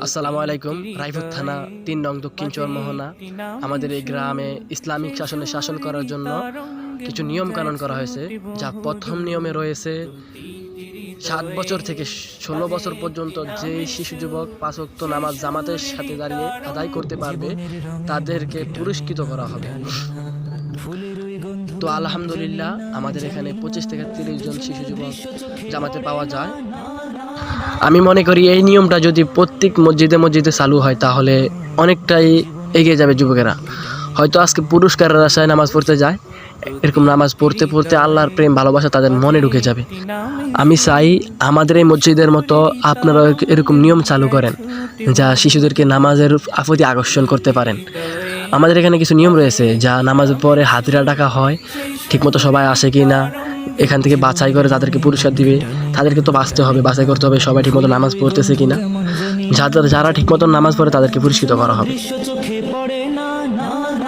আসসালামু আলাইকুম। রায়পুর থানা ৩ নং দক্ষিণ চরমোহনা। আমাদের এই গ্রামে ইসলামিক শাসন করার জন্য কিছু নিয়ম কানুন করা হয়েছে। যা প্রথম নিয়মে রয়েছে ৭ বছর থেকে ১৬ বছর পর্যন্ত যে শিশু যুবক ৫ ওয়াক্ত নামাজ জামাতের সাথে দাঁড়িয়ে আদায় করতে পারবে তাদেরকে পুরস্কৃত করা হবে। তো আলহামদুলিল্লাহ আমাদের এখানে ২৫ থেকে ৩০ জন শিশু যুবক জামাতে পাওয়া যায়। আমি মনে করি এই নিয়মটা যদি প্রত্যেক মসজিদে চালু হয় তাহলে অনেকটাই এগিয়ে যাবে যুবকেরা। হয়তো আজকে পুরস্কারের আশায় নামাজ পড়তে যায়, এরকম নামাজ পড়তে পড়তে আল্লাহর প্রেম ভালোবাসা তাদের মনে ঢুকে যাবে। আমি চাই আমাদের এই মসজিদের মতো আপনারা এরকম নিয়ম চালু করেন যা শিশুদেরকে নামাজের প্রতি আকর্ষণ করতে পারেন। আমাদের এখানে কিছু নিয়ম রয়েছে যা নামাজের পরে হাজিরা ডাকা হয়, ঠিকমতো সবাই আসে কি না এখান থেকে বাছাই করে তাদেরকে পুরস্কার দিবে। তাদেরকে তো বাছাই করতে হবে সবাই ঠিকমতো নামাজ পড়তেছে কিনা। যারা ঠিকমতো নামাজ পড়ে তাদেরকে পুরস্কৃত করা হবে।